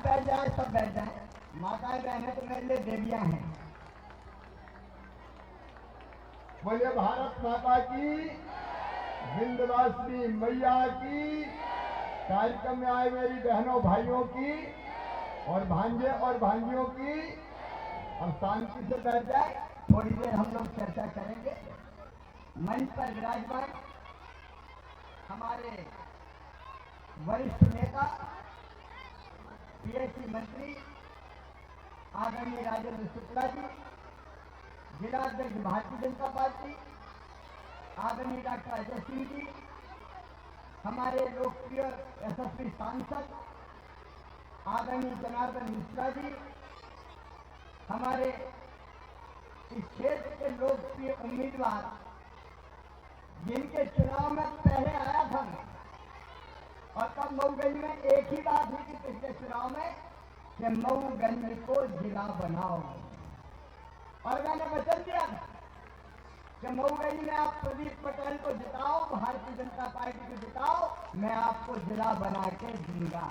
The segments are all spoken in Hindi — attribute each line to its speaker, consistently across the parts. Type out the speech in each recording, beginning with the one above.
Speaker 1: बैठ जाए, सब बैठ जाए। माताएं बहनें तो मेरे लिए देवियां हैं।
Speaker 2: बोलिए भारत माता की, विंध्यवासिनी मैया की। कार्यक्रम में आए मेरी बहनों भाइयों की और भांजे और भांजियों की।
Speaker 1: और शांति से बैठ जाए, थोड़ी देर हम लोग चर्चा करेंगे। मंच पर विराजमान हमारे वरिष्ठ नेता, पीएचडी मंत्री आदरणीय राजेंद्र शुक्ला जी, जिला अध्यक्ष भारतीय जनता पार्टी आदरणीय डॉक्टर अजय सिंह जी, हमारे लोकप्रिय यशस्वी सांसद आदरणीय जनार्दन मिश्रा जी, हमारे इस क्षेत्र के लोकप्रिय उम्मीदवार जिनके चुनाव में पहले आया था मैं, और तब मऊगंज में एक ही बात हुई थी पिछले चुनाव में कि मऊगंज को जिला बनाओ, और मैंने वचन दिया था कि मऊगंज में आप प्रदीप पटेल को जिताओ, भारतीय जनता पार्टी को जिताओ, मैं आपको जिला बना के दूंगा।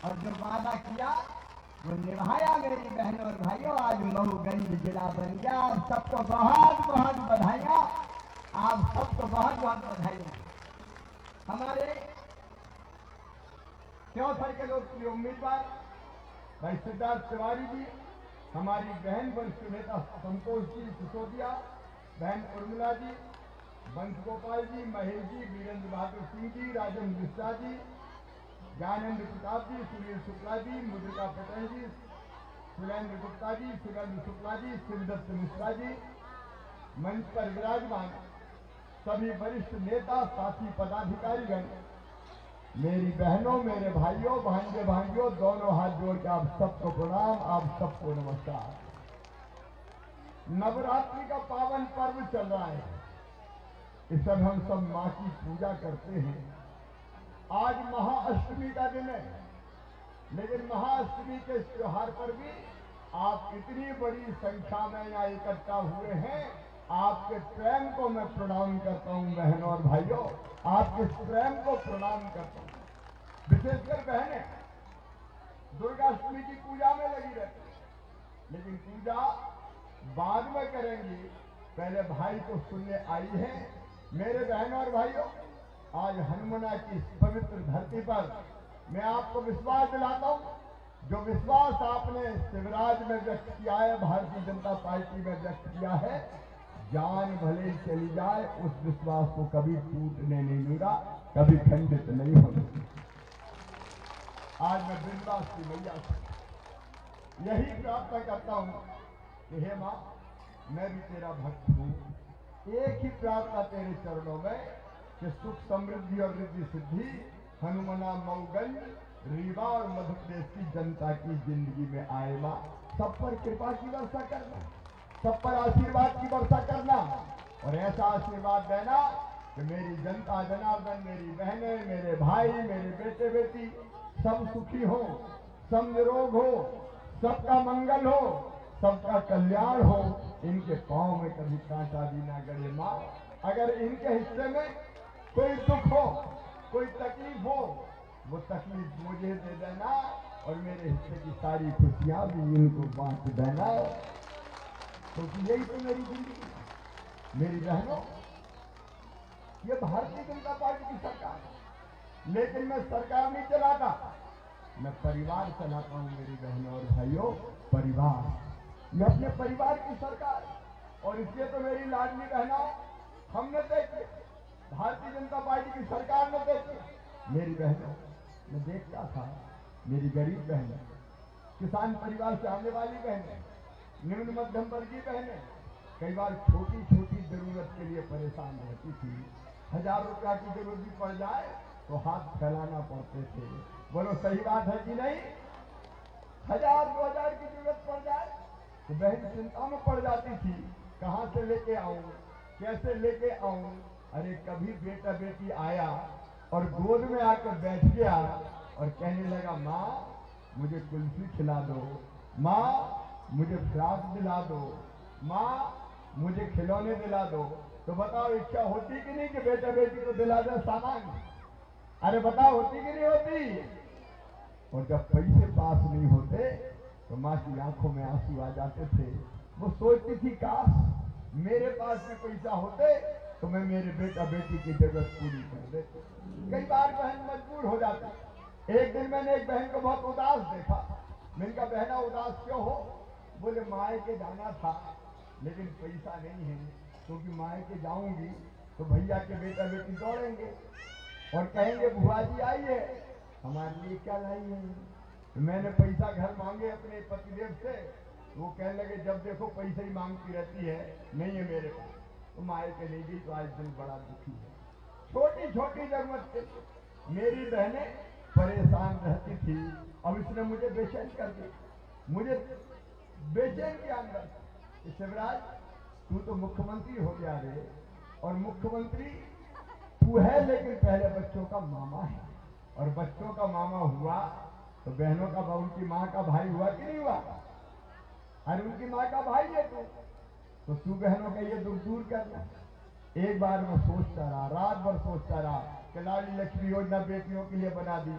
Speaker 1: और जो वादा किया वो निभाया मेरी बहनों और भाइयों। आज मऊगंज जिला बन गया। आप सबको बहुत बहुत बधाइयां, आप सबको बहुत बहुत बधाइयां। हमारे
Speaker 2: त्योंसर के लोकप्रिय उम्मीदवार भाई सिद्धार्थ तिवारी जी, हमारी बहन वरिष्ठ नेता संतोष जी सिसोदिया, बहन उर्मिला जी, वंश गोपाल जी, महेश जी, वीरेंद्र बहादुर सिंह जी, राजेंद्र मिश्रा जी, ज्ञानेन्द्र प्रताप जी, सुनील शुक्ला जी, मुद्रिका पटेल जी, सुरेंद्र गुप्ता जी, सुरेंद्र शुक्ला जी, शिवदत्त मिश्रा जी, मंच पर विराजमान सभी वरिष्ठ नेता, साथी पदाधिकारीगण, मेरी बहनों, मेरे भाइयों, भांजे भांजियों, दोनों हाथ जोड़ के आप सबको प्रणाम, आप सबको नमस्कार। नवरात्रि का पावन पर्व चल रहा है। इस समय हम सब मां की पूजा करते हैं। आज महाअष्टमी का दिन है, लेकिन महाअष्टमी के इस त्योहार पर भी आप इतनी बड़ी संख्या में यहाँ इकट्ठा हुए हैं। आपके प्रेम को मैं प्रणाम करता हूं बहनों और भाइयों, आपके प्रेम को प्रणाम करता हूं। विशेषकर बहनें दुर्गाष्टमी की पूजा में लगी रहती है, लेकिन पूजा बाद में करेंगी, पहले भाई को सुनने आई है। मेरे बहनों और भाइयों, आज हनुमाना की इस पवित्र धरती पर मैं आपको विश्वास दिलाता हूं, जो विश्वास आपने शिवराज में व्यक्त किया है, भारतीय जनता पार्टी में व्यक्त किया है, जान भले ही चली जाए, उस विश्वास को कभी टूटने नहीं दूंगा, कभी खंडित नहीं होने। आज मैं विंध्यवासिनी मैया से यही प्रार्थना करता हूं कि हे मां, मैं भी तेरा भक्त हूं। एक ही प्रार्थना तेरे चरणों में कि सुख समृद्धि और रिद्धि सिद्धि हनुमाना, मऊगंज, रीवा और मध्य प्रदेश की जनता की जिंदगी में आए। मां, सब पर कृपा की वर्षा करना, सब पर आशीर्वाद की वर्षा करना, और ऐसा आशीर्वाद देना कि मेरी जनता जनार्दन, मेरी बहनें, मेरे भाई, मेरे बेटे बेटी सब सुखी हो, सब निरोग हो, सबका मंगल हो, सबका कल्याण हो, इनके पांव में कभी कांटा भी ना गड़े। मां, अगर इनके हिस्से में कोई दुख हो, कोई तकलीफ हो, वो तकलीफ मुझे दे देना, और मेरे हिस्से की सारी खुशियां भी इनको बांट देना, क्योंकि यही तो मेरी जिंदगी है। मेरी बहनों, ये भारतीय जनता पार्टी की सरकार है, लेकिन मैं सरकार नहीं चलाता, मैं परिवार चलाता हूं। मेरी बहनों और भाइयों, परिवार, ये अपने परिवार की सरकार है, और इसलिए तो मेरी लाडली बहनों, हमने तय किया, भारतीय जनता पार्टी की सरकार ने तय किया। मेरी बहनों, मैं देखता था, मेरी गरीब बहनें, किसान परिवार से आने वाली बहनें, निम्न मध्यम वर्गीय बहनें कई बार छोटी छोटी जरूरत के लिए परेशान रहती थी। 1000 रुपया की जरूरत भी पड़ जाए तो हाथ फैलाना पड़ते थे। बोलो सही बात है कि नहीं? 1000-2000 की जरूरत पड़ जाए तो बहन चिंता में पड़ जाती थी, कहां से लेके आऊं, कैसे लेके आऊं। अरे कभी बेटा बेटी आया और गोद में आकर बैठ गया और कहने लगा, माँ मुझे कुल्फी खिला दो, माँ मुझे फ्राक दिला दो, माँ मुझे खिलौने दिला दो, तो बताओ इच्छा होती कि नहीं कि बेटा बेटी को दिला दे सामान? अरे बताओ होती कि नहीं होती? और जब पैसे पास नहीं होते तो माँ की आंखों में आंसू आ जाते थे। वो सोचती थी काश मेरे पास भी पैसा होते तो मैं मेरे बेटा बेटी की जरूरत पूरी कर देती। कई बार बहन मजबूर हो जाती। एक दिन मैंने एक बहन को बहुत उदास देखा। मैंने कहा बहना उदास क्यों हो? बोले माए के जाना था लेकिन पैसा नहीं है, क्योंकि माए के जाऊंगी तो भैया के बेटा बेटी दौड़ेंगे और कहेंगे बुआ जी आई है, हमारे लिए क्या लाई है। तो मैंने पैसा घर मांगे अपने पतिदेव से, वो कहने लगे जब देखो पैसे ही मांगती रहती है, नहीं है मेरे पास। तो माए के नहीं गई तो आज दिन बड़ा दुखी है। छोटी छोटी जरूरत से मेरी बहनें परेशान रहती थी। अब इसने मुझे बेचैन कर दी, मुझे बेचैन किया अंदर। शिवराज तू तो मुख्यमंत्री हो गया रे, और मुख्यमंत्री तू है लेकिन पहले बच्चों का मामा है, और बच्चों का मामा हुआ तो बहनों का उनकी माँ का भाई हुआ कि नहीं हुआ? अरे उनकी माँ का भाई है तू, तो तू बहनों का ये दुख दूर करना। एक बार मैं सोचता रहा, रात भर सोचता रहा कि लाडली लक्ष्मी योजना बेटियों के लिए बना दी,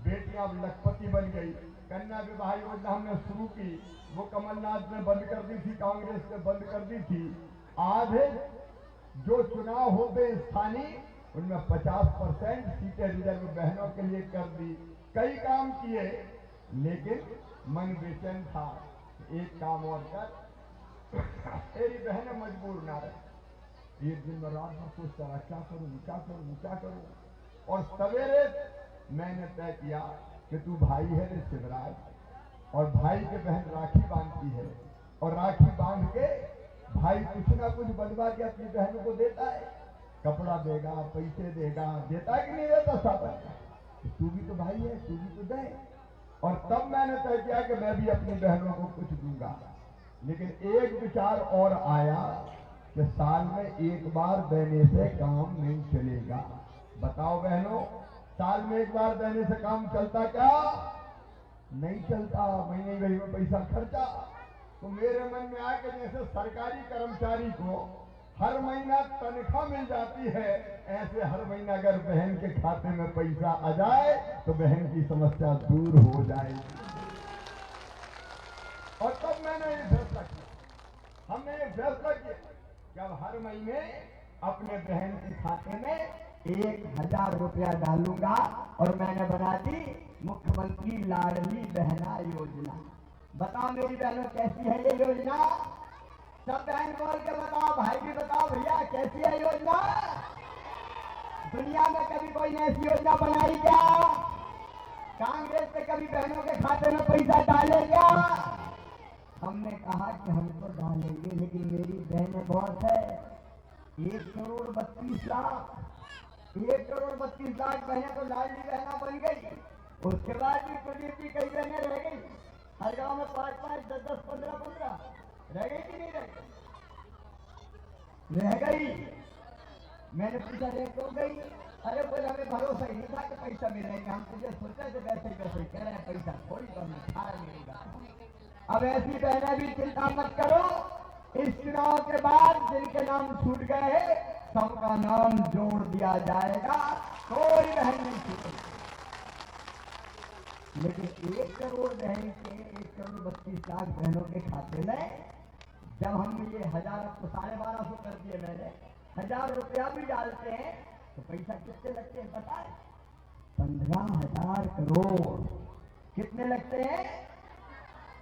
Speaker 2: बेटियां लखपति बन गई। कन्या विवाह योजना हमने शुरू की, वो कमलनाथ ने बंद कर दी थी, कांग्रेस ने बंद कर दी थी। आधे जो चुनाव होते स्थानीय उनमें 50% सीटें रिजर्व बहनों के लिए कर दी। कई काम किए लेकिन मन बेचैन था। एक काम और कर, तेरी बहनें मजबूर ना रहे। एक दिन मैं रात में सोचता रहा क्या करूं क्या करूं क्या करूं, और सवेरे मैंने तय किया कि तू भाई है रे शिवराज, और भाई के बहन राखी बांधती है, और राखी बांध के भाई कुछ ना कुछ बनवा के अपनी बहनों को देता है, कपड़ा देगा, पैसे देगा, देता है कि नहीं देता साहब? तू भी तो भाई है, तू भी तो दे। और तब मैंने तय किया कि मैं भी अपनी बहनों को कुछ दूंगा। लेकिन एक विचार और आया कि साल में एक बार देने से काम नहीं चलेगा। बताओ बहनों, साल में एक बार देने से काम चलता क्या? नहीं चलता। महीने वही में पैसा खर्चा। तो मेरे मन में आया कि जैसे सरकारी कर्मचारी को हर महीना तनख्वाह मिल जाती है, ऐसे हर महीना अगर बहन के खाते में पैसा आ जाए तो बहन की समस्या दूर हो जाएगी। और तब मैंने ये फैसला किया, हमने ये फैसला किया कि अब हर महीने अपने बहन के खाते में 1000 रुपया डालूंगा, और मैंने बना दी मुख्यमंत्री लाडली बहना योजना। बताओ मेरी बहनों कैसी है ये योजना? सब बहन बोल के बताओ, भाई भी बताओ भैया कैसी है योजना? दुनिया में कभी कोई ने ऐसी योजना बनाई क्या? कांग्रेस ने कभी बहनों के खाते में पैसा डाले क्या? हमने कहा कि हम तो डालेंगे, लेकिन मेरी बहनें बहुत है। 1,32,00,000 बहनें तो लाडली बहना बन गई। उसके बाद भी कुलदीप जी कई बहनें रह गई, हर गांव में 5-5, 10-10, 15-15 रह गई कि नहीं रह गई? मैंने पूछा रह क्यों गई? अरे बोले हमें भरोसा ही नहीं था कि पैसा मिलेगा, हम तुझे सोचा थे वैसे ही कह रहे हैं पैसा थोड़ी कम मिलेगा। अब ऐसी बहनें भी चिंता मत करो, इस चुनाव के बाद जिनके नाम छूट गए हैं सबका नाम जोड़ दिया जाएगा, कोई बहन नहीं छूटेगी। लेकिन 1 करोड़ बहन के 1,32,00,000 बहनों के खाते में जब हम ये 1000 तो 1250 कर दिए मैंने, 1000 रुपया भी डालते हैं तो पैसा कितने लगते हैं पता है? 15,000 करोड़। कितने लगते हैं?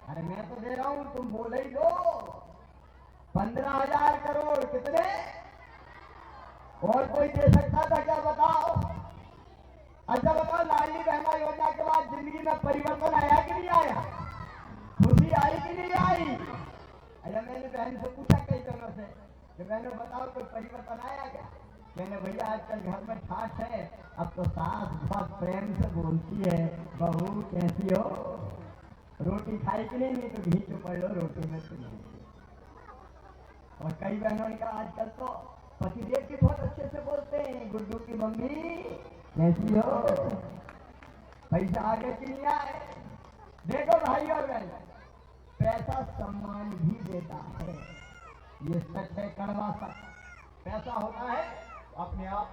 Speaker 2: अरे मैं तो दे रहा हूं, तुम बोले ही दो। 15,000 करोड़। कितने? और कोई दे सकता था क्या बताओ? अच्छा बताओ, लाडली बहना योजना के बाद जिंदगी में परिवर्तन आया कि नहीं आया? खुशी आई कि नहीं आई? अरे मैंने बहन से पूछा कई दिनों से कि बहनों बताओ कोई परिवर्तन आया क्या? मैंने भैया आजकल घर में ठाठ है, अब तो सास बहुत प्रेम से बोलती है, बहू कैसी हो, रोटी खाई कि नहीं? तो घी चुपड़ लो रोटी में तो नहीं। और कई बहनों ने कहा आजकल तो पतिदेव की बहुत अच्छे से बोलते हैं, गुड्डू की मम्मी कैसी हो, पैसा आगे कि नहीं आए? देखो भाई और बहन, पैसा सम्मान भी देता है, ये सच है, कड़वा सच। पैसा होता है अपने आप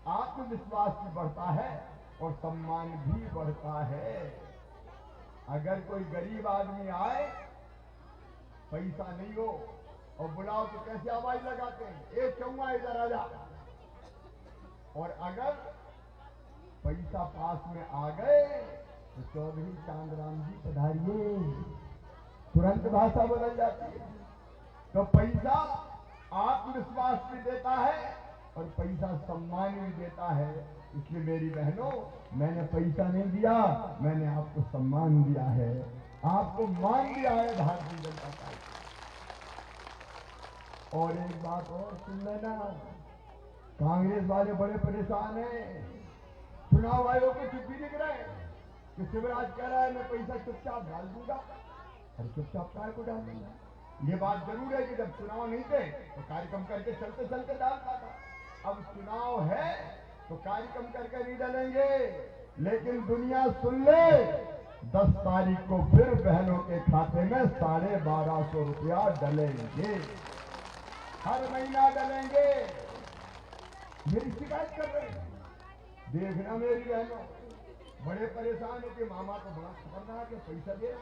Speaker 2: आत्मविश्वास भी बढ़ता है और सम्मान भी बढ़ता है। अगर कोई गरीब आदमी आए, पैसा नहीं हो और बुलाओ तो कैसे आवाज लगाते हैं, ए चौआ इधर आ जा। और अगर पैसा पास में आ गए तो चौधरी चांदराम जी पधारिए, तुरंत भाषा बदल जाती है। तो पैसा आत्मविश्वास भी देता है और पैसा सम्मान भी देता है। इसलिए मेरी बहनों, मैंने पैसा नहीं दिया, मैंने आपको सम्मान दिया है, आपको मान दिया है भारतीय जनता पार्टी। और एक बात और सुन लेना, कांग्रेस वाले बड़े परेशान हैं। चुनाव आयोग को चिट्ठी लिख रहे हैं कि शिवराज कह रहा है मैं पैसा चुपचाप डाल दूंगा। अरे चुपचाप काय को डाल दूंगा? ये बात जरूर है कि जब चुनाव नहीं थे तो कार्यक्रम करके चलते चलते डालता था। अब चुनाव है तो कार्यक्रम करके नहीं डालेंगे। लेकिन दुनिया सुन ले, 10 तारीख को फिर बहनों के खाते में 1250 रुपया डलेंगे, हर महीना डलेंगे। मेरी शिकायत कर रहे हैं, देखना मेरी बहनों, बड़े परेशान है कि मामा को बड़ा खतरनाक है, पैसा दे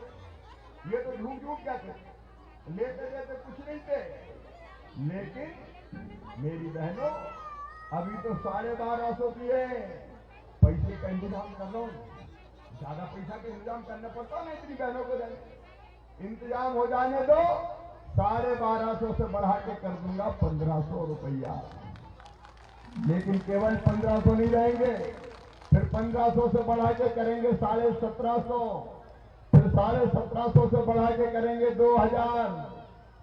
Speaker 2: ये तो झूठ झूठ कहते, लेते देते कुछ नहीं थे। लेकिन मेरी बहनों, अभी तो 1250 दिए, पैसे का इंतजाम कर लो, ज्यादा पैसा का इंतजाम करना पड़ता ना इतनी बहनों को देने। इंतजाम हो जाने दो, 1250 से बढ़ा के कर दूंगा 1500 रुपया। लेकिन केवल 1500 नहीं रहेंगे, फिर 1500 से बढ़ा के करेंगे 1750, फिर 1750 से बढ़ा के करेंगे 2000,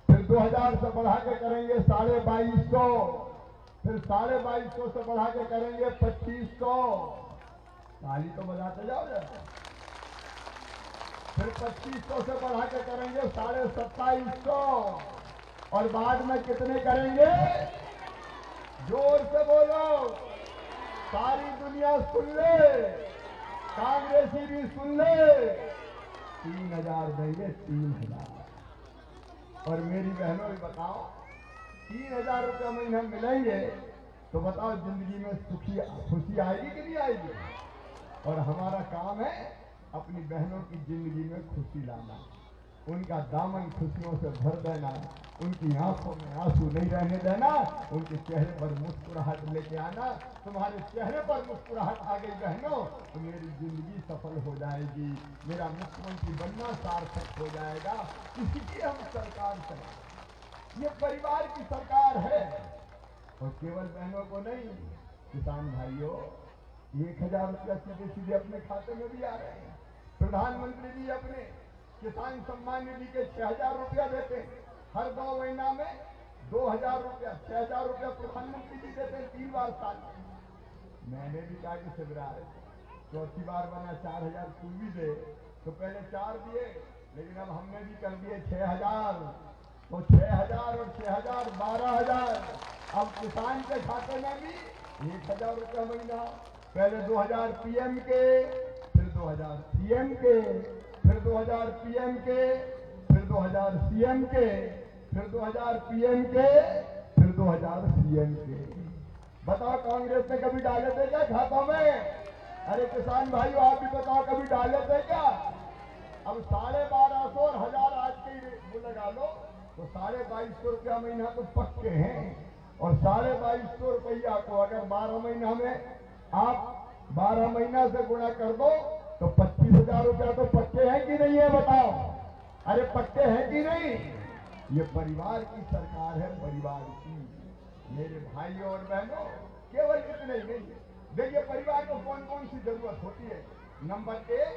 Speaker 2: फिर 2000 से बढ़ा के करेंगे 2250, फिर 2250 से बढ़ा के करेंगे 2500। ताली तो बजाते जाओ जरा। फिर 2500 से बढ़ा के करेंगे 2750, और बाद में कितने करेंगे? जोर से बोलो, सारी दुनिया सुन ले, कांग्रेसी भी सुन ले, 3000 देंगे, 3000। और मेरी बहनों भी बताओ, 3000 रुपया महीना मिलेंगे तो बताओ जिंदगी में खुशी आएगी कि नहीं आएगी? और हमारा काम है अपनी बहनों की जिंदगी में खुशी लाना, उनका दामन खुशियों से भर देना, उनकी आंखों में आंसू नहीं रहने देना, उनके चेहरे पर मुस्कुराहट लेके आना। तुम्हारे चेहरे पर मुस्कुराहट आ गई बहनों तो मेरी जिंदगी सफल हो जाएगी, मेरा मुख्यमंत्री बनना सार्थक हो जाएगा। इसी की हम सरकार चलाएं, ये परिवार की सरकार है। और केवल बहनों को नहीं, किसान भाइयों, 1000 रुपया सीधे सीधे अपने खाते में भी आ रहे हैं। प्रधानमंत्री जी अपने किसान सम्मान निधि के 6000 रुपया देते हैं, हर 2 महीना में 2000 रुपया, 6000 रुपया प्रधानमंत्री जी देते हैं 3 बार साल में। मैंने भी कहा कि शिवराज चौथी बार बना 4000 तू भी दे, तो पहले 4 दिए, लेकिन अब हमने भी कर दिए 6000, तो 6000 और 6000 12000। अब किसान के खाते में भी 1000 रुपया महीना, पहले 2000 पीएम के, फिर 2000 सीएम के, फिर 2000 पीएम के, फिर 2000 सीएम के, फिर 2000 पीएम के, फिर 2000 सीएम के। बताओ कांग्रेस ने कभी डाले थे क्या खातों में? अरे किसान भाइयों आप भी बताओ कभी डाले थे क्या? अब 1250 और 1000 आज के वो लगा लो तो 2250 रुपया महीना तो पक्के हैं। और 2250 रुपया को अगर 12 महीना में आप 12 महीना से गुणा कर दो तो 25,000 रुपया तो पक्के हैं कि नहीं है? बताओ, अरे पक्के हैं कि नहीं? ये परिवार की सरकार है, परिवार की। मेरे भाइयों और बहनों, केवल इतने ही नहीं, देखिए परिवार को कौन कौन सी जरूरत होती है। नंबर 1,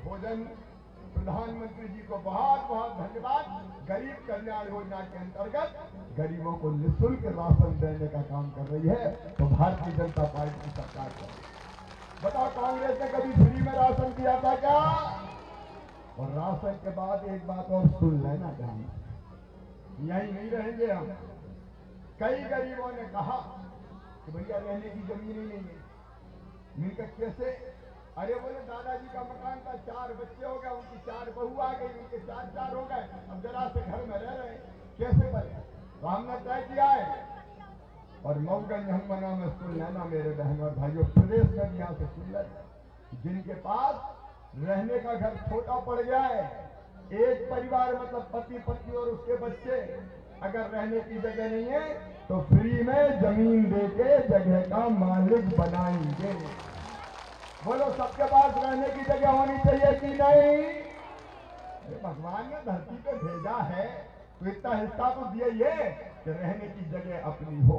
Speaker 2: भोजन। प्रधानमंत्री जी को बहुत बहुत धन्यवाद। गरीब कल्याण योजना के अंतर्गत गरीबों को निःशुल्क राशन देने का काम कर रही है, तो भारतीय जनता पार्टी की सरकार कर रही है। बताओ कांग्रेस ने कभी फ्री में राशन दिया था क्या? और राशन के बाद एक बात और सुन लेना ध्यान, यही नहीं रहेंगे हम। कई गरीबों ने कहा कि भैया रहने की जमीन ही नहीं है। मिलकर कैसे? अरे बोले दादाजी का मकान था, 4 बच्चे हो गए, उनकी 4 बहू आ गई, उनके 4 हो गए, अब जरा से घर में रह रहे, कैसे बने? तो हमने तय किया है। और मऊगंज हनुमाना में सुन लेना मेरे बहन और भाइयों, प्रदेश में भी यहाँ से सुन लेना, जिनके पास रहने का घर छोटा पड़ गया है। एक परिवार मतलब पति पत्नी और उसके बच्चे, अगर रहने की जगह नहीं है तो फ्री में जमीन देके जगह का मालिक बनाएंगे। बोलो सबके पास रहने की जगह होनी चाहिए कि नहीं? भगवान ने धरती पे भेजा है तो इतना हिस्सा तो दिया ही है कि रहने की जगह अपनी हो।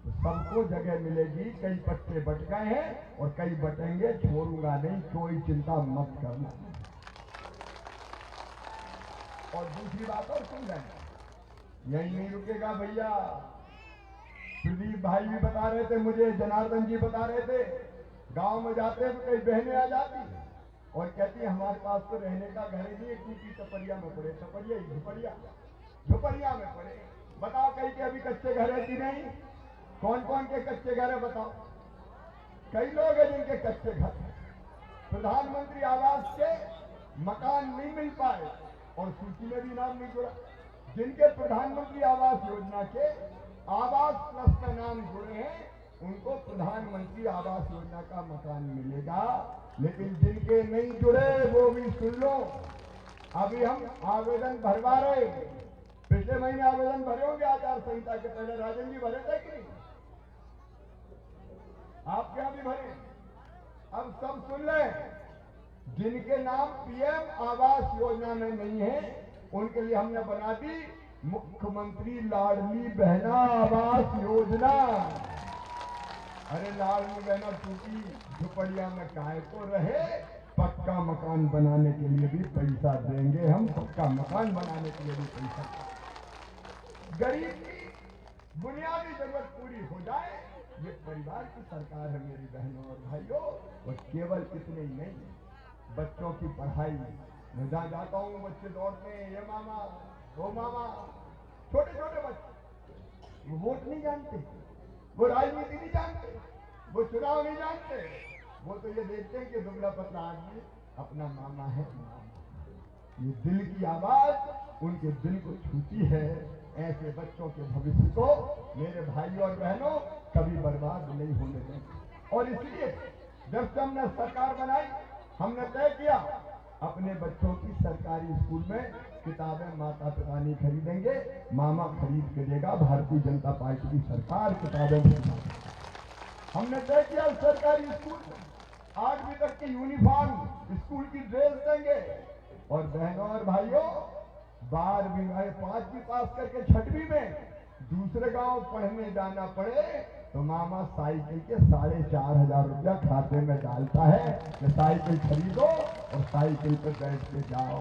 Speaker 2: तो सबको जगह मिलेगी। कई पट्टे बट गए हैं और कई बटेंगे, छोड़ूंगा नहीं, कोई चिंता मत करना। और दूसरी बात और सुन रहे, यही नहीं रुकेगा भैया। सुदीप भाई भी बता रहे थे मुझे, जनार्दन जी बता रहे थे, गांव में जाते हैं तो कई बहनें आ जाती और कहती हमारे पास तो रहने का घर ही नहीं है, टूटी टपरिया में पड़े, टपरिया झुपड़िया, झुपड़िया में पड़े। बताओ कई के अभी कच्चे घर है कि नहीं? कौन कौन के कच्चे घर है बताओ? कई लोग हैं जिनके कच्चे घर हैं। प्रधानमंत्री आवास के मकान नहीं मिल पाए और सूची में भी नाम नहीं जुड़ा। जिनके प्रधानमंत्री आवास योजना के आवास प्लस का नाम जुड़े हैं उनको प्रधानमंत्री आवास योजना का मकान मिलेगा। लेकिन जिनके नहीं जुड़े वो भी सुन लो, अभी हम आवेदन भरवा रहे। पिछले महीने आवेदन भरे होंगे आचार संहिता के पहले, राजन जी भरे थे कि नहीं? आपके यहां भी भरे। अब सब सुन ले, जिनके नाम पीएम आवास योजना में नहीं है उनके लिए हमने बना दी मुख्यमंत्री लाडली बहना आवास योजना। अरे लाडली बहना टूटी झुपड़िया में काहे को रहे, पक्का मकान बनाने के लिए भी पैसा देंगे हम, पक्का मकान बनाने के लिए भी पैसा। गरीब की बुनियादी जरूरत पूरी हो जाए, ये परिवार की सरकार है मेरी बहनों और भाइयों। और केवल इतने ही नहीं, बच्चों की पढ़ाई। मैं जहां जाता हूँ बच्चे दौड़ते हैं, ये मामा वो मामा। छोटे छोटे बच्चे, वो वोट नहीं जानते, वो राजनीति नहीं जानते, वो चुनाव नहीं जानते, वो तो ये देखते हैं कि दुबला पतला आदमी अपना मामा है। ये दिल की आवाज उनके दिल को छूती है। ऐसे बच्चों के भविष्य को मेरे भाइयों और बहनों कभी बर्बाद नहीं होने देंगे। और इसलिए जब से हमने सरकार बनाई हमने तय किया अपने बच्चों की सरकारी स्कूल में किताबें माता पिता नहीं खरीदेंगे, मामा खरीद के देगा। भारतीय जनता पार्टी की सरकार किताबें हमने तय किया सरकारी स्कूल में 8वीं तक की यूनिफॉर्म, स्कूल की ड्रेस देंगे। और बहनों और भाइयों 12वीं 5वीं पास करके 6वीं में दूसरे गांव पढ़ने जाना पड़े तो मामा साइकिल के 4,500 रुपया खाते में डालता है कि साइकिल खरीदो और साइकिल पे बैठ के जाओ।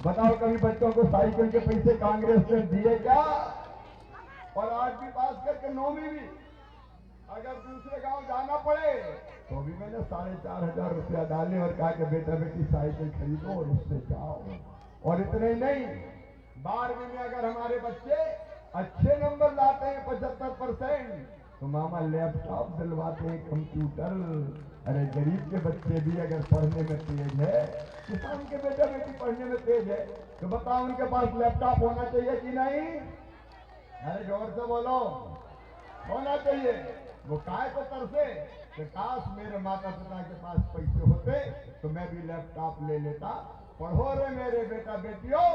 Speaker 2: बताओ कभी बच्चों को साइकिल के पैसे कांग्रेस ने दिए क्या? और 8वीं पास करके 9वीं भी अगर दूसरे गांव जाना पड़े तो भी मैंने 4,500 रुपया डाले और कहा कि बेटा बेटी साइकिल खरीदो और उससे जाओ। और इतने ही नहीं, 12वीं में अगर हमारे बच्चे अच्छे नंबर लाते हैं 75% तो मामा लैपटॉप दिलवाते हैं, कंप्यूटर। अरे गरीब के बच्चे भी अगर पढ़ने में तेज है, किसान के बेटा बेटी पढ़ने में तेज है तो बताओ उनके पास लैपटॉप होना चाहिए कि नहीं? अरे जोर से बोलो, होना चाहिए। वो काय को तरसे कि काश मेरे माता पिता के पास पैसे होते तो मैं भी लैपटॉप ले लेता। पढ़ो रे मेरे बेटा बेटियों,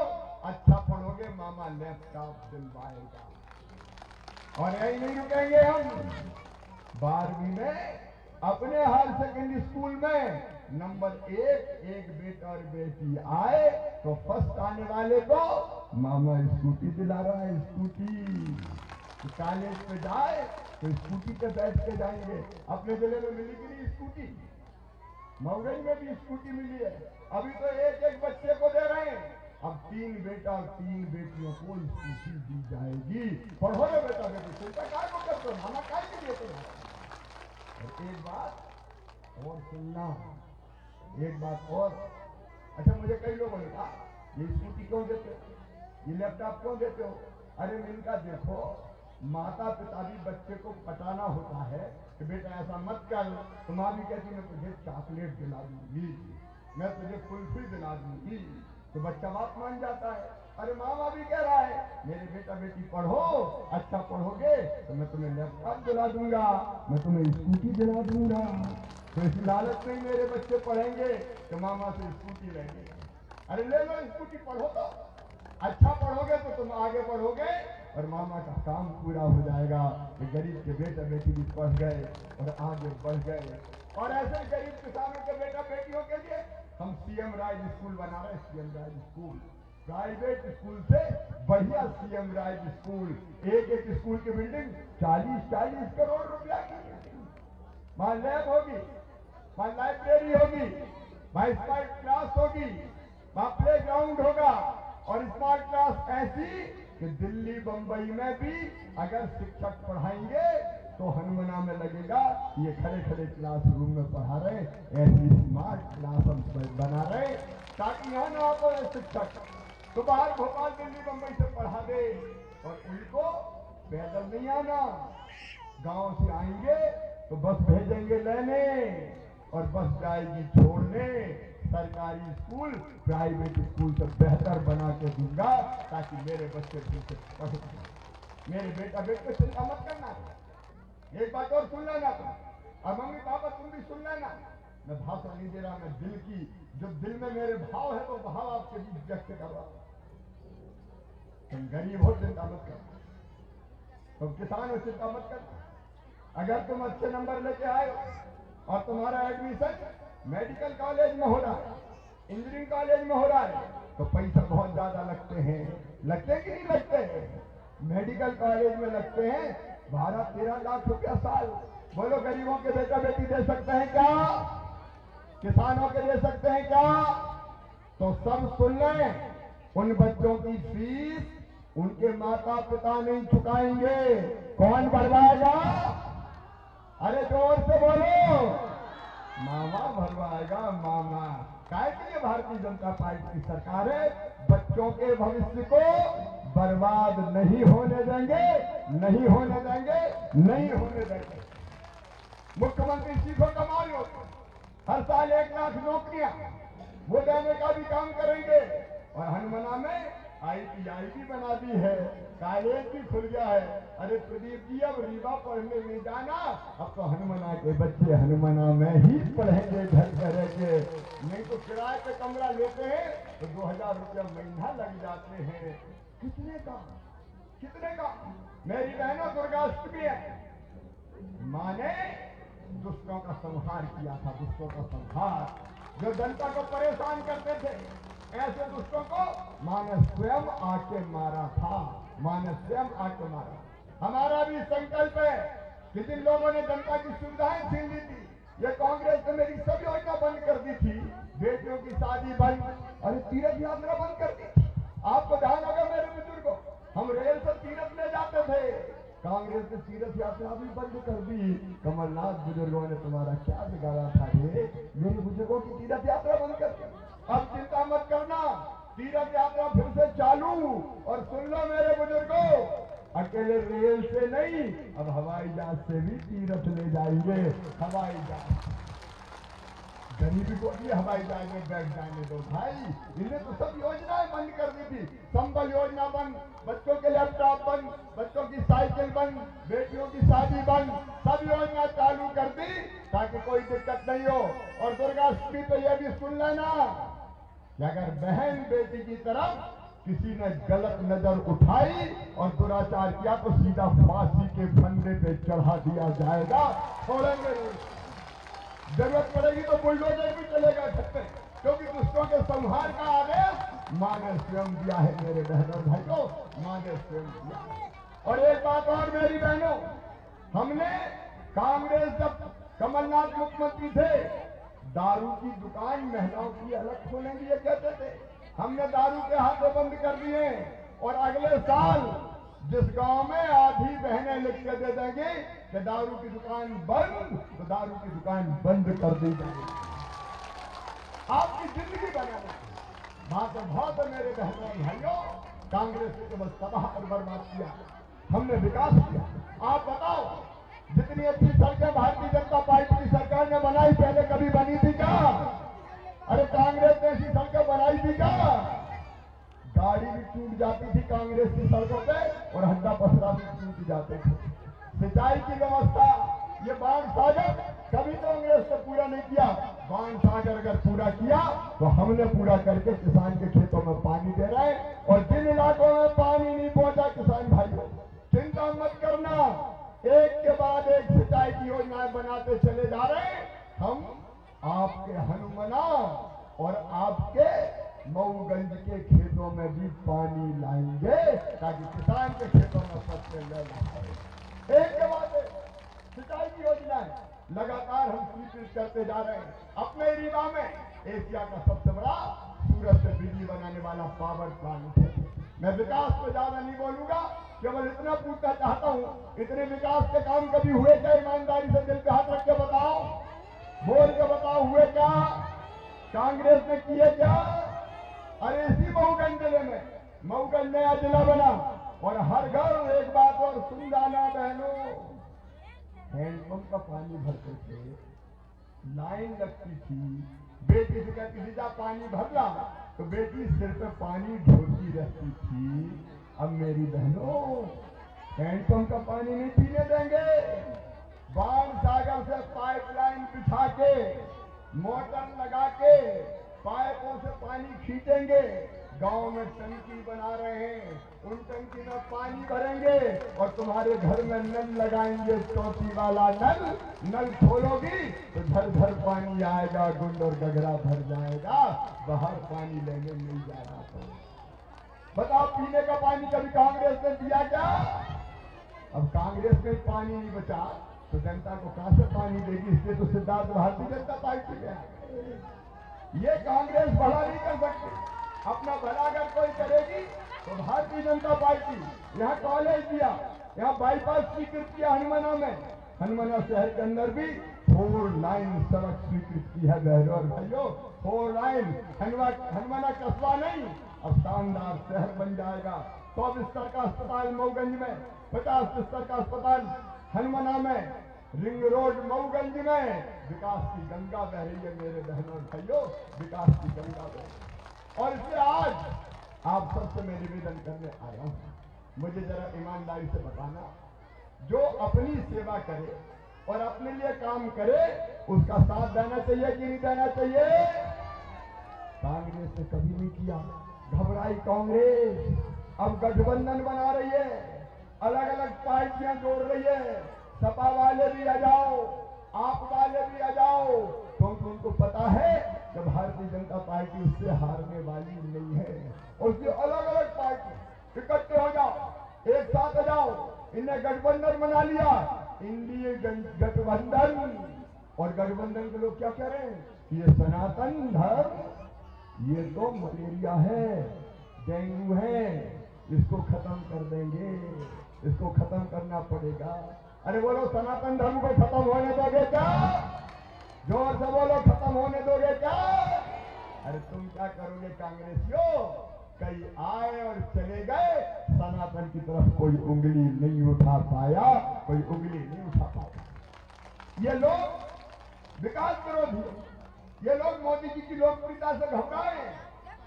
Speaker 2: अच्छा पढ़ोगे मामा लैपटॉप दिलवाएगा। और यही नहीं रुकेंगे हम। 12वीं में अपने हायर सेकेंडरी स्कूल में नंबर 1 एक बेटा और बेटी आए तो फर्स्ट आने वाले को मामा स्कूटी दिला रहा है। स्कूटी कॉलेज पे जाए तो स्कूटी पे बैठ के जाएंगे। अपने जिले में मिली कि नहीं स्कूटी? मऊगई में भी स्कूटी मिली है। अभी तो एक एक बच्चे को दे रहे हैं। अब 3 बेटा और 3 बेटियों को स्कूटी दी जाएगी। पढ़ो रे बेटा बेटी, चिंता काय को करते हो, मामा काय के लिए तो। एक बात और सुनना, एक बात और। अच्छा मुझे कई लोगों ने कहा ये स्कूटी क्यों देते हो, ये लैपटॉप क्यों देते हो? अरे इनका देखो, माता पिता भी बच्चे को पटाना होता है कि बेटा ऐसा मत कर। तो माँ भी कहती मैं तुझे चॉकलेट दिला दूंगी, मैं तुझे कुल्फी दिला दूंगी, तो बच्चा बात मान जाता है। अरे मामा भी कह रहा है मेरे बेटा बेटी पढ़ो, अच्छा पढ़ोगे तो मैं तुम्हें लैपटॉप दिला दूंगा, मैं तुम्हें स्कूटी दिला दूंगा। तो इस लालच में मेरे बच्चे पढ़ेंगे तो मामा से स्कूटी लेंगे। अरे ले लो स्कूटी, पढ़ो तो अच्छा पढ़ोगे तो तुम आगे बढ़ोगे और मामा का काम पूरा हो जाएगा कि गरीब के बेटा बेटी भी पढ़ गए और आगे बढ़ गए। और ऐसे गरीब किसानों के बेटा बेटियों के लिए हम सीएम राज स्कूल बना रहे हैं। सीएम राज स्कूल प्राइवेट स्कूल से बढ़िया सीएम राज स्कूल, एक एक स्कूल की बिल्डिंग 40-40 करोड़ रुपया की। वहां लैब होगी, वहां लाइब्रेरी होगी, वहां स्मार्ट क्लास होगी, वहां प्ले ग्राउंड होगा और स्मार्ट क्लास ऐसी कि दिल्ली बंबई में भी अगर शिक्षक पढ़ाएंगे तो हनुमाना में लगेगा ये खड़े खड़े क्लासरूम में पढ़ा रहे। ऐसी स्मार्ट क्लास हम बना रहे ताकि यहाँ ना पर शिक्षक तो बाहर भोपाल दिल्ली बंबई से पढ़ा दे और उनको पैदल नहीं आना, गांव से आएंगे तो बस भेजेंगे लेने और बस जाएगी छोड़ने। सरकारी स्कूल प्राइवेट स्कूल से बेहतर बना के दूंगा ताकि मेरे बच्चे फिर से पढ़ सकें। मेरे बेटा बेटे चिंता मत करना। एक बात और सुन लेना तुम, और मम्मी पापा तुम भी सुन लेना। मैं भाषण नहीं दे रहा, मैं दिल की जो दिल में मेरे भाव है वो भाव आपके बीच व्यक्त कर रहा हूं। तुम गरीब हो चिंता मत करना, तुम किसान हो चिंता मत करना। अगर तुम अच्छे नंबर लेके आए हो और तुम्हारा एडमिशन मेडिकल कॉलेज में हो रहा है, इंजीनियरिंग कॉलेज में हो रहा है तो पैसा बहुत ज्यादा लगते हैं। लगते कि नहीं लगते? मेडिकल कॉलेज में लगते हैं 12-13 लाख रुपया साल। बोलो गरीबों के बेटा बेटी दे सकते हैं क्या? किसानों के दे सकते हैं क्या? तो सब सुन लें, उन बच्चों की फीस उनके माता पिता नहीं चुकाएंगे। कौन भरवाएगा? अरे जोर से बोलो, मामा भरवाएगा। मामा काय के लिए भारतीय जनता पार्टी की सरकार है, बच्चों के भविष्य को बर्बाद नहीं होने देंगे, नहीं होने देंगे, नहीं होने देंगे। मुख्यमंत्री सीखो कमाल होते, हर साल 1 लाख नौकरियां वो देने का भी काम करेंगे और हनुमाना में IIT बना दी है, कॉलेज भी खुल गया है। अरे प्रदीप जी अब रीवा पढ़ने नहीं जाना, अब तो हनुमाना के बच्चे हनुमाना में ही पढ़ेंगे घर पे रह के। नहीं तो किराए पे कमरा लेते हैं तो 2000 रुपया महीना लग जाते हैं। कितने का, कितने का? मेरी बहनों दुर्गाष्टमी है, माँ ने दुष्टों का संहार किया था, दुष्टों का संहार। जो जनता को परेशान करते थे ऐसे दुष्टों को माँ ने स्वयं आके मारा था, माँ ने स्वयं आके मारा। हमारा भी संकल्प है कि जिन लोगों ने जनता की सुविधाएं छीन ली थी, ये कांग्रेस ने मेरी सब योजना बंद कर दी थी, बेटियों की शादी बंद, अरे तीर्थ यात्रा बंद कर दी थी। आपको ध्यान होगा मेरे बुजुर्गों, हम रेल से तीर्थ ले जाते थे, कांग्रेस ने तीर्थ यात्रा भी बंद कर दी। कमलनाथ बुजुर्गों ने तुम्हारा क्या बिगाड़ा था रे? मेरे बुजुर्गों की तीर्थ यात्रा बंद कर दी। अब चिंता मत करना, तीर्थ यात्रा फिर से चालू। और सुन लो मेरे बुजुर्गों, अकेले रेल से नहीं, अब हवाई जहाज से भी तीर्थ ले जाएंगे। हवाई जहाज गरीबी को भी हवाई जहाज में बैठ जाने दो भाई। इन्हें तो सब योजनाएं बंद कर दी थी, संबल योजना बंद, बच्चों के लैपटॉप बंद, बच्चों की साइकिल बंद, बेटियों की शादी बंद, सब योजना चालू कर दी ताकि कोई दिक्कत नहीं हो। और दुर्गाष्टमी पे यह भी सुन लेना कि अगर बहन बेटी की तरफ किसी ने गलत नजर उठाई और दुराचार किया तो सीधा फांसी के फंदे पे चढ़ा दिया जाएगा। छोड़ेंगे नहीं, जरूरत पड़ेगी तो बुलडोजर भी चलेगा छत पे, क्योंकि दुष्टों के संहार का आदेश मां ने स्वयं दिया है। मेरे बहनों भाइयों, मां ने स्वयं दिया। और एक बात और मेरी बहनों, हमने कांग्रेस जब कमलनाथ मुख्यमंत्री थे, दारू की दुकान महिलाओं की अलग खोलेंगे ये कहते थे, हमने दारू के हाथों बंद कर दिए। और अगले साल जिस गांव में आधी बहनें लिख के दे देंगे कि दारू की दुकान बंद, तो दारू की दुकान बंद कर दी जाएगी। आपकी जिंदगी बनाना बात बहुत है मेरे बहनों भाइयों। कांग्रेस ने केवल तबाह और बर्बाद किया, हमने विकास किया। आप बताओ, जितनी अच्छी सड़कें भारतीय जनता पार्टी की सरकार ने बनाई, पहले कभी बनी थी क्या? अरे कांग्रेस ने ऐसी सड़कें बनाई थी क्या? गाड़ी भी टूट जाती थी कांग्रेस की सड़कों पे और हड्डा पसरा भी टूट जाते थे। सिंचाई की व्यवस्था, ये बाण सागर कभी कांग्रेस ने पूरा नहीं किया। बाण सागर अगर पूरा किया तो हमने पूरा करके किसान के खेतों में पानी दे रहे हैं। और जिन इलाकों में पानी नहीं पहुंचा किसान भाइयों, चिंता मत करना, एक के बाद एक सिंचाई की योजनाएं बनाते चले जा रहे हैं। हम आपके हनुमना और आपके मऊगंज के खेतों में भी पानी लाएंगे ताकि किसान के खेतों में फसलें न लगाए। एक के बाद एक सिंचाई की योजनाएं लगातार हम स्वीकृत करते जा रहे हैं। अपने रीवा में एशिया का सबसे बड़ा सूरज से बिजली बनाने वाला पावर प्लांट है। मैं विकास पे ज्यादा नहीं बोलूंगा, केवल इतना पूछना चाहता हूं, इतने विकास के काम कभी हुए क्या? ईमानदारी से दिल पे हाथ रख के बताओ, बोल के बताओ, हुए क्या? कांग्रेस ने किए क्या? अरे इसी मऊगंज जिले में मऊगंज नया जिला बना और हर घर, एक बात और सुन जाना बहनों, हैंडपंप का पानी भरते थे, लाइन लगती थी, बेटी से कहती थी जा पानी भर ला, तो बेटी सिर पे पानी ढोती रहती थी। अब मेरी बहनों हैंडपंप का पानी नहीं पीने देंगे। बाण सागर से पाइपलाइन बिछा के, मोटर लगा के, पाइपों से पानी खींचेंगे। गांव में टंकी बना रहे हैं, उन टंकी में पानी भरेंगे और तुम्हारे घर में नल लगाएंगे, चौथी वाला नल। नल खोलोगी तो झर झर पानी आएगा, गुंड और गगरा भर जाएगा, बाहर पानी लेने नहीं जाना पड़ेगा। बताओ, पीने का पानी कभी कांग्रेस ने दिया क्या? अब कांग्रेस में पानी नहीं बचा तो जनता को कहां से पानी देगी? इसलिए तो सिद्धार्थ भारतीय जनता पार्टी में है। ये कांग्रेस भला नहीं कर सकती। अपना भला अगर कोई करेगी तो भारतीय जनता पार्टी। यहाँ कॉलेज दिया, यहाँ बाईपास स्वीकृत किया हनुमाना में, हनुमाना शहर के अंदर भी 4 लाइन सड़क स्वीकृत की है बहनों और भाइयों। 4 लाइन, हनुमाना कस्बा नहीं, अब शानदार शहर बन जाएगा। 100 बिस्तर का अस्पताल मऊगंज में, 50 बिस्तर का अस्पताल हनुमाना में, रिंग रोड मऊगंज में। विकास की गंगा बह रही है मेरे बहनों और भाइयों, विकास की गंगा बह रही है। और इसलिए आज आप सबसे मैं निवेदन करने आया हूं, मुझे जरा ईमानदारी से बताना, जो अपनी सेवा करे और अपने लिए काम करे उसका साथ देना चाहिए कि नहीं देना चाहिए? कांग्रेस ने कभी नहीं किया। घबराई कांग्रेस, अब गठबंधन बना रही है, अलग अलग पार्टियां जोड़ रही है। सपा वाले भी आ जाओ, आप वाले भी आ जाओ, क्योंकि उनको पता है कि भारतीय जनता पार्टी उससे हारने वाली नहीं है। और उसकी अलग अलग पार्टी इकट्ठे हो जाओ, एक साथ आ जाओ। इन्हें गठबंधन बना लिया, इंडिया गठबंधन। और गठबंधन के लोग क्या कह रहे हैं? ये सनातन धर्म, ये तो मलेरिया है, डेंगू है, इसको खत्म कर देंगे, इसको खत्म करना पड़ेगा। अरे बोलो, सनातन धर्म को खत्म होने दोगे क्या? जोर से बोलो, खत्म होने दोगे क्या? अरे तुम क्या करोगे कांग्रेसियों? कई आए और चले गए, सनातन की तरफ कोई उंगली नहीं उठा पाया, कोई उंगली नहीं उठा पाया। ये लोग विकास विरोधी, ये लोग मोदी जी की लोकप्रियता से घबराए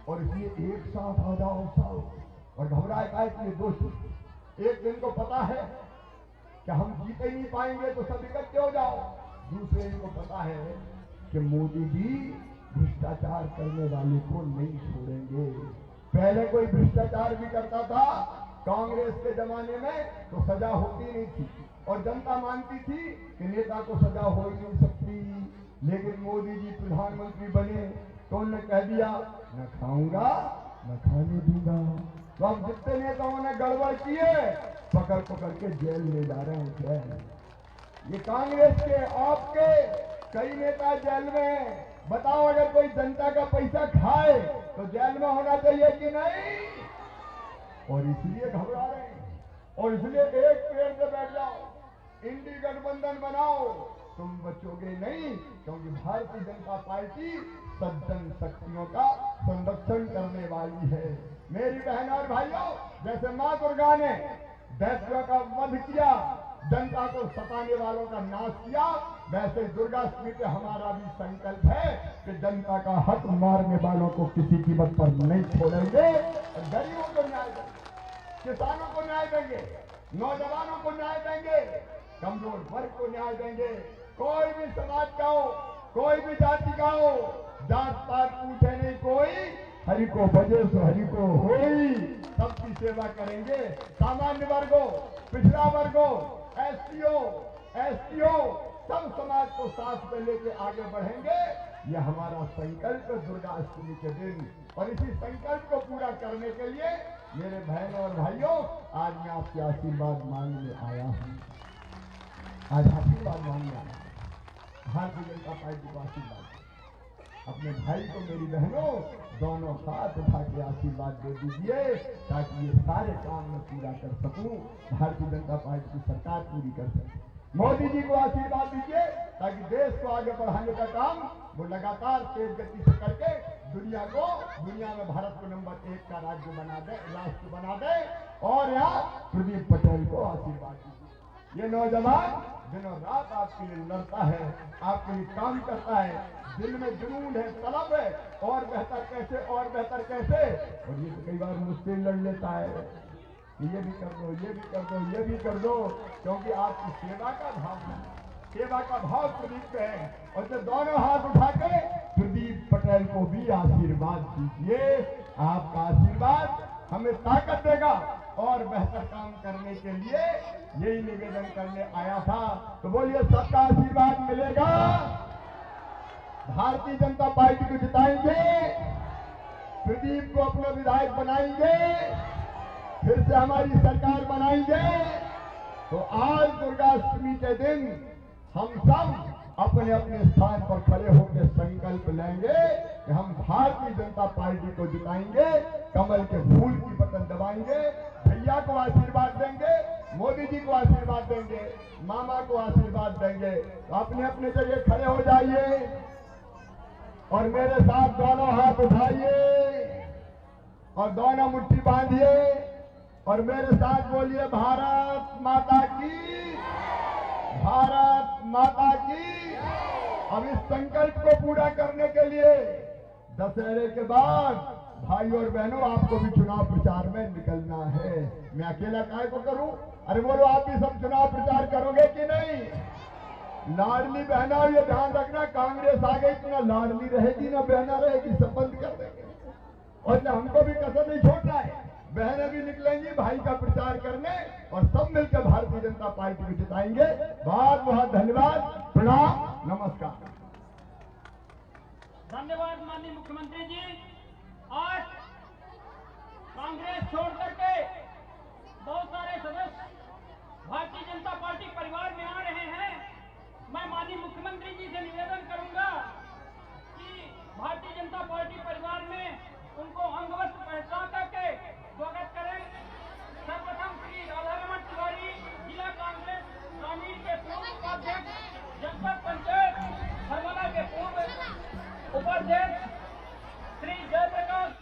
Speaker 2: और इसलिए एक साथ आ जाओ सब। और घबराए का इसलिए दो चीज, एक दिन को पता है कि हम जीत ही नहीं पाएंगे तो सब इकट्ठे हो जाओ। दूसरे इनको पता है कि मोदी जी भ्रष्टाचार करने वाले को नहीं छोड़ेंगे। पहले कोई भ्रष्टाचार भी करता था कांग्रेस के जमाने में तो सजा होती नहीं थी और जनता मानती थी कि नेता को सजा हो ही नहीं सकती। लेकिन मोदी जी प्रधानमंत्री बने तो उन्होंने कह दिया, न खाऊंगा न खाने दूंगा। तो अब जितने नेताओं ने गड़बड़ किए पकड़ पकड़ के जेल ले जा रहे हैं। जेल ये कांग्रेस के, आपके कई नेता जेल में। बताओ, अगर कोई जनता का पैसा खाए तो जेल में होना चाहिए कि नहीं? और इसलिए घबरा रहे हैं और इसलिए एक पेड़ से बैठ जाओ, इंडी गठबंधन बनाओ, तुम बचोगे नहीं, क्योंकि भारतीय जनता पार्टी सज्जन शक्तियों का संरक्षण करने वाली है। मेरी बहनों और भाइयों, जैसे मां दुर्गा ने दैत्यों का वध किया, जनता को सताने वालों का नाश किया, वैसे दुर्गाष्टमी पे हमारा भी संकल्प है कि जनता का हक मारने वालों को किसी कीमत पर नहीं छोड़ेंगे और गरीबों को न्याय देंगे, किसानों को न्याय देंगे, नौजवानों को न्याय देंगे, कमजोर वर्ग को न्याय देंगे। कोई भी समाज का हो, कोई भी जाति का हो, जात पात पूछे नहीं कोई, हरि को भजे सो हरि को होई, सबकी सेवा करेंगे। सामान्य वर्गों, पिछड़ा वर्गों, एसटीओ सब समाज को साथ में लेके आगे बढ़ेंगे। यह हमारा संकल्प दुर्गा अष्टमी के दिन, और इसी संकल्प को पूरा करने के लिए मेरे बहनों और भाइयों, आज मैं आपके आशीर्वाद मांगने आया हूँ। आज आशीर्वाद मांगने आया, भारतीय जनता पार्टी को आशीर्वाद। अपने भाई को, मेरी बहनों, दोनों हाथ उठा के आशीर्वाद दे दीजिए ताकि ये सारे काम मैं पूरा कर सकूं, भारतीय जनता पार्टी की सरकार पूरी कर सके। मोदी जी को आशीर्वाद दीजिए ताकि देश को आगे बढ़ाने का काम वो लगातार तेज गति से करके दुनिया में भारत को नंबर 1 का राज्य बना दे, राष्ट्र बना दे। और यहाँ प्रदीप पटेल को आशीर्वाद दीजिए। ये नौजवान दिनों रात आपके लिए लड़ता है, आपके लिए काम करता है, दिल में जुनून है, तलब है, और बेहतर कैसे, और बेहतर कैसे। और ये तो कई बार मुझसे लड़ लेता है कि ये भी कर दो, ये भी कर दो, ये भी कर दो, क्योंकि आपकी सेवा का भाव है, सेवा का भाव प्रदीप पे है। और जो दोनों हाथ उठा के प्रदीप पटेल को भी आशीर्वाद दीजिए। आपका आशीर्वाद हमें ताकत देगा और बेहतर काम करने के लिए यही निवेदन करने आया था। तो बोलिए, सबका आशीर्वाद मिलेगा, भारतीय जनता पार्टी को जिताएंगे, प्रदीप को अपना विधायक बनाएंगे, फिर से हमारी सरकार बनाएंगे। तो आज दुर्गाष्टमी के दिन हम सब अपने अपने स्थान पर खड़े होकर संकल्प लेंगे कि हम भारतीय जनता पार्टी को जिताएंगे, कमल के फूल की बटन दबाएंगे, भैया को आशीर्वाद देंगे, मोदी जी को आशीर्वाद देंगे, मामा को आशीर्वाद देंगे। तो अपने अपने जगह खड़े हो जाइए और मेरे साथ दोनों हाथ उठाइए और दोनों मुट्ठी बांधिए और मेरे साथ बोलिए, भारत माता की, भारत माता की। अब इस संकल्प को पूरा करने के लिए दशहरे के बाद भाई और बहनों, आपको भी चुनाव प्रचार में निकलना है। मैं अकेला काहे को करूं? अरे बोलो, आप भी सब चुनाव प्रचार करोगे कि नहीं? लाडली बहना, ये ध्यान रखना, कांग्रेस आ गई तो ना लाडली रहेगी ना बहना रहेगी, सब बंद कर देंगे। और हमको भी कसर नहीं छोड़ना है, बहनें भी निकलेंगी भाई का प्रचार करने और सब मिलकर भारतीय जनता पार्टी को जिताएंगे। बहुत बहुत धन्यवाद, प्रणाम, नमस्कार।
Speaker 3: धन्यवाद माननीय मुख्यमंत्री जी। आज कांग्रेस छोड़ करके बहुत सारे सदस्य भारतीय जनता पार्टी परिवार में आ रहे हैं। मैं माननीय मुख्यमंत्री जी से निवेदन करूंगा कि भारतीय जनता पार्टी परिवार में उनको अंगवस्त्र पहचा करके स्वागत करें। सर्वप्रथम श्री राधारमण तिवारी, जिला कांग्रेस ग्रामीण के पूर्व उपाध्यक्ष, जनपद पंचायत हरमला के पूर्व उपाध्यक्ष श्री जयप्रकाश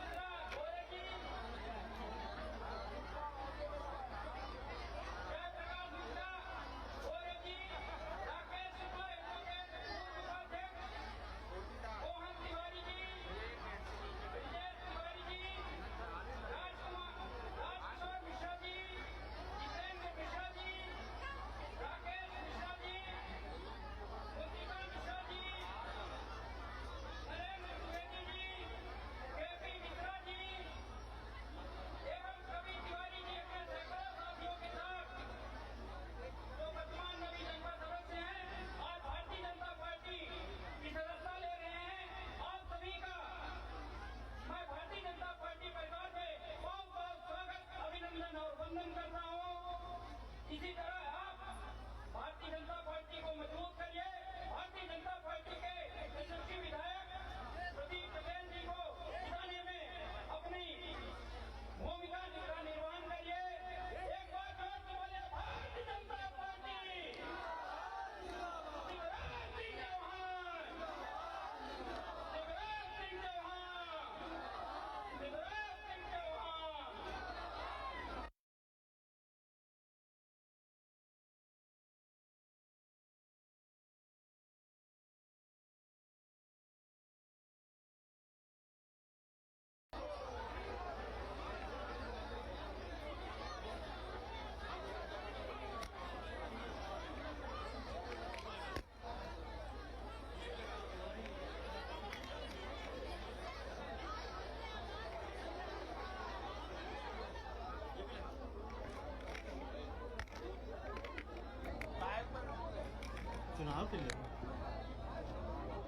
Speaker 4: चुनाव के लिए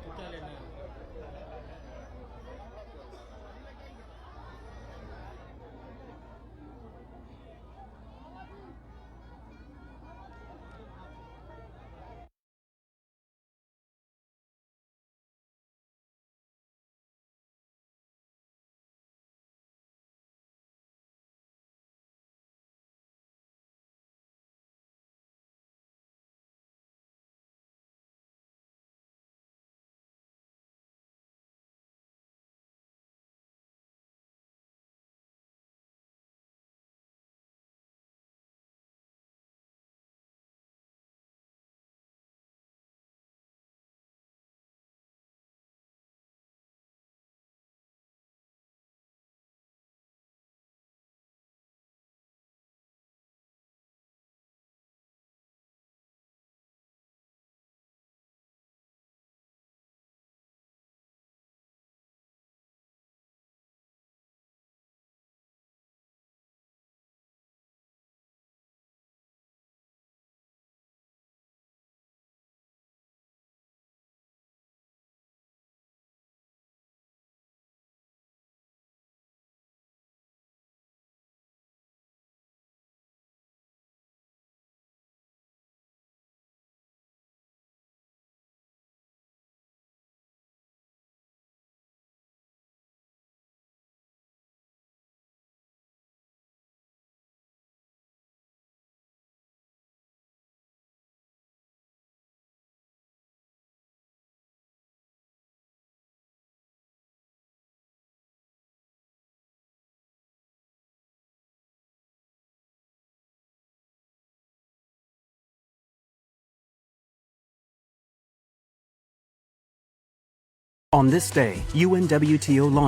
Speaker 4: तो क्या लेना है?
Speaker 5: On this day, UNWTO launched